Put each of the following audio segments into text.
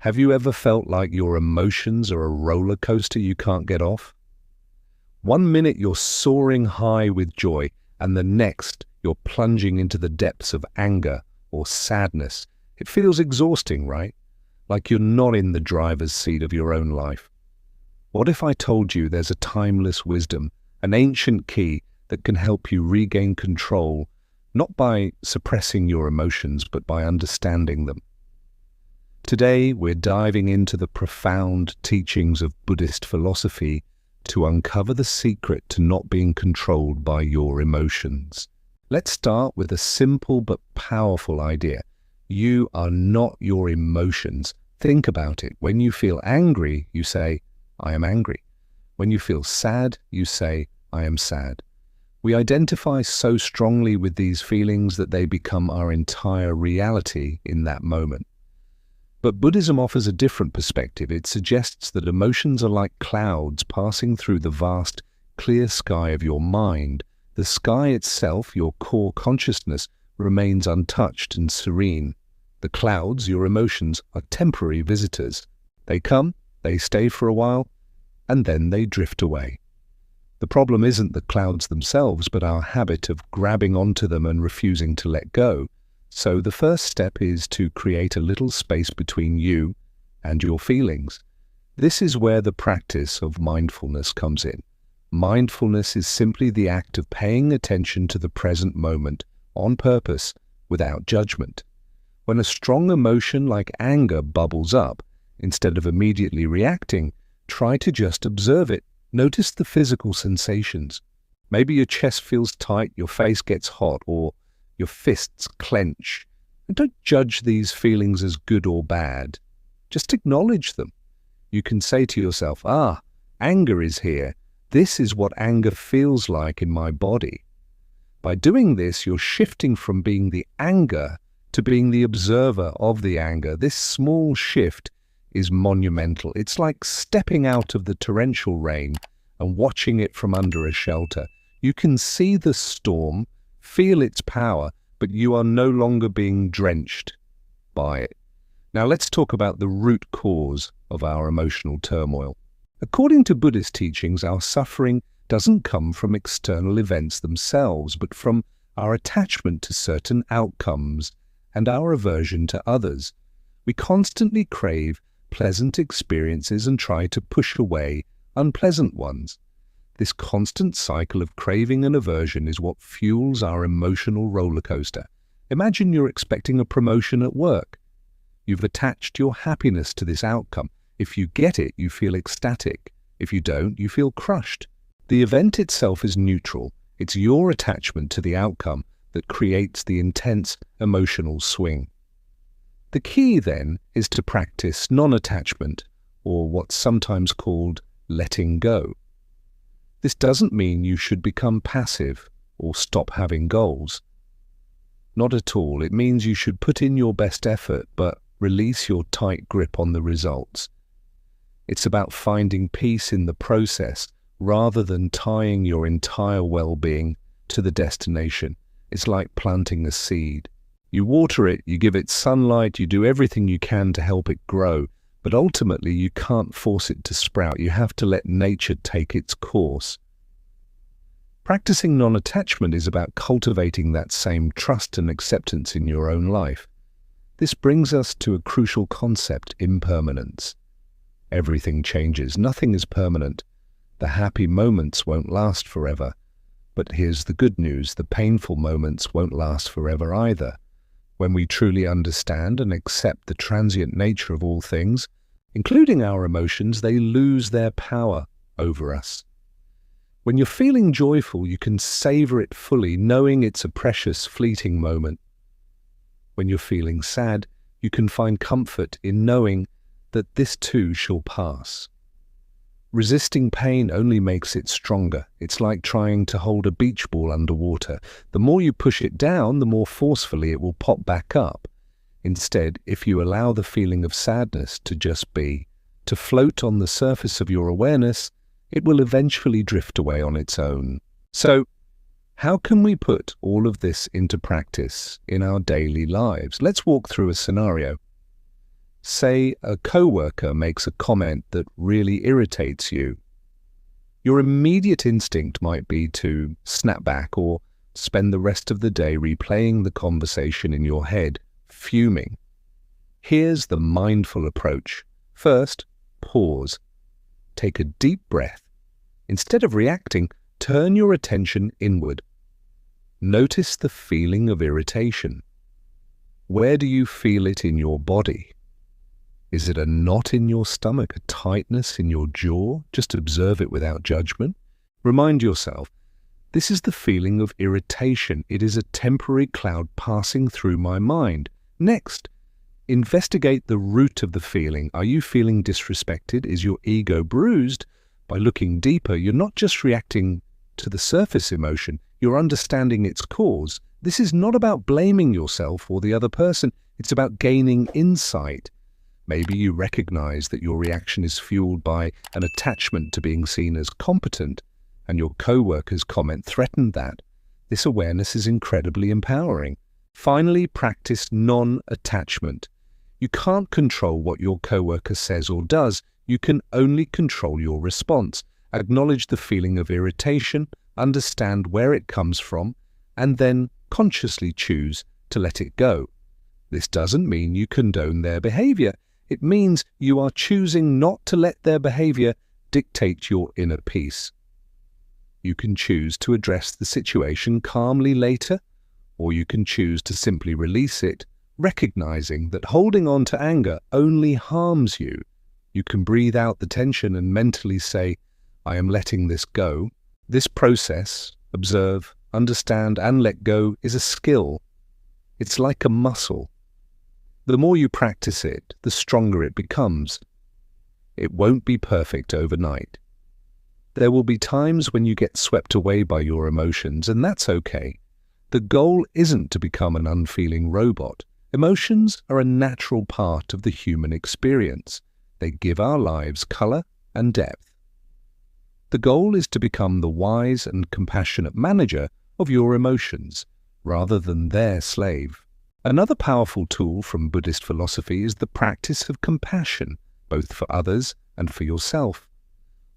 Have you ever felt like your emotions are a roller coaster you can't get off? One minute you're soaring high with joy, and the next you're plunging into the depths of anger or sadness. It feels exhausting, right? Like you're not in the driver's seat of your own life. What if I told you there's a timeless wisdom, an ancient key that can help you regain control, not by suppressing your emotions, but by understanding them? Today, we're diving into the profound teachings of Buddhist philosophy to uncover the secret to not being controlled by your emotions. Let's start with a simple but powerful idea. You are not your emotions. Think about it. When you feel angry, you say, I am angry. When you feel sad, you say, I am sad. We identify so strongly with these feelings that they become our entire reality in that moment. But Buddhism offers a different perspective. It suggests that emotions are like clouds passing through the vast, clear sky of your mind. The sky itself, your core consciousness, remains untouched and serene. The clouds, your emotions, are temporary visitors. They come, they stay for a while, and then they drift away. The problem isn't the clouds themselves, but our habit of grabbing onto them and refusing to let go. So the first step is to create a little space between you and your feelings. This is where the practice of mindfulness comes in. Mindfulness is simply the act of paying attention to the present moment on purpose without judgment. When a strong emotion like anger bubbles up, instead of immediately reacting, try to just observe it. Notice the physical sensations. Maybe your chest feels tight, your face gets hot, or your fists clench. And don't judge these feelings as good or bad. Just acknowledge them. You can say to yourself, anger is here. This is what anger feels like in my body. By doing this, you're shifting from being the anger to being the observer of the anger. This small shift is monumental. It's like stepping out of the torrential rain and watching it from under a shelter. You can see the storm, feel its power, but you are no longer being drenched by it. Now let's talk about the root cause of our emotional turmoil. According to Buddhist teachings, our suffering doesn't come from external events themselves, but from our attachment to certain outcomes and our aversion to others. We constantly crave pleasant experiences and try to push away unpleasant ones. This constant cycle of craving and aversion is what fuels our emotional roller coaster. Imagine you're expecting a promotion at work. You've attached your happiness to this outcome. If you get it, you feel ecstatic. If you don't, you feel crushed. The event itself is neutral. It's your attachment to the outcome that creates the intense emotional swing. The key, then, is to practice non-attachment, or what's sometimes called letting go. This doesn't mean you should become passive or stop having goals. Not at all. It means you should put in your best effort, but release your tight grip on the results. It's about finding peace in the process rather than tying your entire well-being to the destination. It's like planting a seed. You water it, you give it sunlight, you do everything you can to help it grow, but ultimately you can't force it to sprout. You have to let nature take its course. Practicing non-attachment is about cultivating that same trust and acceptance in your own life. This brings us to a crucial concept: impermanence. Everything changes. Nothing is permanent. The happy moments won't last forever. But here's the good news: the painful moments won't last forever either. When we truly understand and accept the transient nature of all things, including our emotions, they lose their power over us. When you're feeling joyful, you can savor it fully, knowing it's a precious, fleeting moment. When you're feeling sad, you can find comfort in knowing that this too shall pass. Resisting pain only makes it stronger. It's like trying to hold a beach ball underwater. The more you push it down, the more forcefully it will pop back up. Instead, if you allow the feeling of sadness to just be, to float on the surface of your awareness, it will eventually drift away on its own. So, how can we put all of this into practice in our daily lives? Let's walk through a scenario. Say a coworker makes a comment that really irritates you. Your immediate instinct might be to snap back or spend the rest of the day replaying the conversation in your head, fuming. Here's the mindful approach. First, pause. Take a deep breath. Instead of reacting, turn your attention inward. Notice the feeling of irritation. Where do you feel it in your body? Is it a knot in your stomach, a tightness in your jaw? Just observe it without judgment. Remind yourself, this is the feeling of irritation. It is a temporary cloud passing through my mind. Next, investigate the root of the feeling. Are you feeling disrespected? Is your ego bruised? By looking deeper, you're not just reacting to the surface emotion, you're understanding its cause. This is not about blaming yourself or the other person, it's about gaining insight. Maybe you recognize that your reaction is fueled by an attachment to being seen as competent, and your coworker's comment threatened that. This awareness is incredibly empowering. Finally, practice non-attachment. You can't control what your coworker says or does. You can only control your response. Acknowledge the feeling of irritation, understand where it comes from, and then consciously choose to let it go. This doesn't mean you condone their behavior. It means you are choosing not to let their behavior dictate your inner peace. You can choose to address the situation calmly later, or you can choose to simply release it, recognizing that holding on to anger only harms you. You can breathe out the tension and mentally say, I am letting this go. This process, observe, understand, and let go, is a skill. It's like a muscle. The more you practice it, the stronger it becomes. It won't be perfect overnight. There will be times when you get swept away by your emotions, and that's okay. The goal isn't to become an unfeeling robot. Emotions are a natural part of the human experience. They give our lives color and depth. The goal is to become the wise and compassionate manager of your emotions, rather than their slave. Another powerful tool from Buddhist philosophy is the practice of compassion, both for others and for yourself.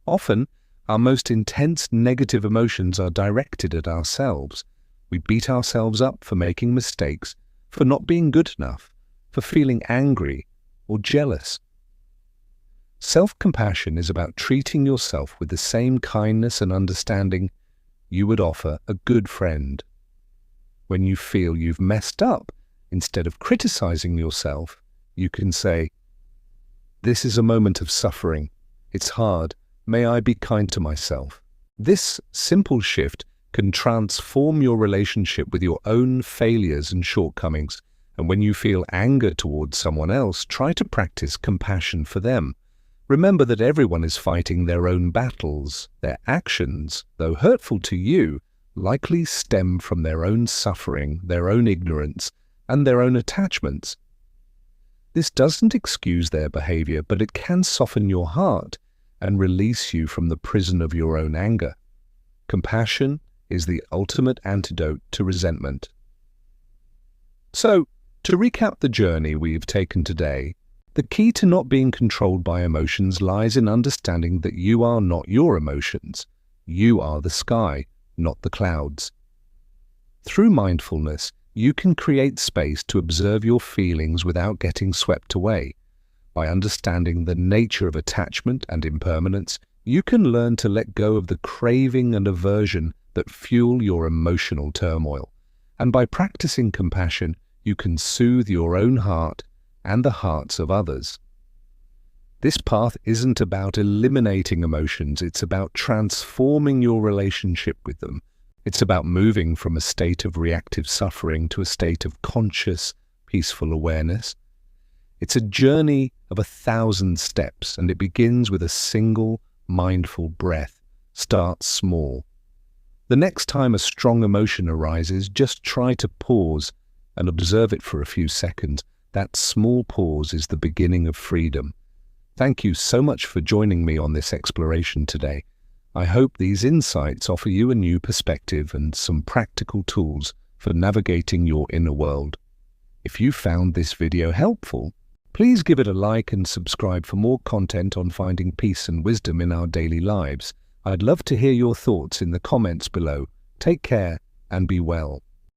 Often, our most intense negative emotions are directed at ourselves. We beat ourselves up for making mistakes, for not being good enough, for feeling angry or jealous. Self-compassion is about treating yourself with the same kindness and understanding you would offer a good friend. When you feel you've messed up, instead of criticizing yourself, you can say, "This is a moment of suffering. It's hard. May I be kind to myself." This simple shift can transform your relationship with your own failures and shortcomings. And when you feel anger towards someone else, try to practice compassion for them. Remember that everyone is fighting their own battles. Their actions, though hurtful to you, likely stem from their own suffering, their own ignorance, and their own attachments. This doesn't excuse their behavior, but it can soften your heart and release you from the prison of your own anger. Compassion is the ultimate antidote to resentment. So, to recap the journey we've taken today, the key to not being controlled by emotions lies in understanding that you are not your emotions. You are the sky, not the clouds. Through mindfulness, you can create space to observe your feelings without getting swept away. By understanding the nature of attachment and impermanence, you can learn to let go of the craving and aversion that fuel your emotional turmoil. And by practicing compassion, you can soothe your own heart and the hearts of others. This path isn't about eliminating emotions, it's about transforming your relationship with them. It's about moving from a state of reactive suffering to a state of conscious, peaceful awareness. It's a journey of 1,000 steps, and it begins with a single, mindful breath. Start small. The next time a strong emotion arises, just try to pause and observe it for a few seconds. That small pause is the beginning of freedom. Thank you so much for joining me on this exploration today. I hope these insights offer you a new perspective and some practical tools for navigating your inner world. If you found this video helpful, Please give it a like and subscribe for more content on finding peace and wisdom in our daily lives. I'd love to hear your thoughts in the comments below. Take care and be well.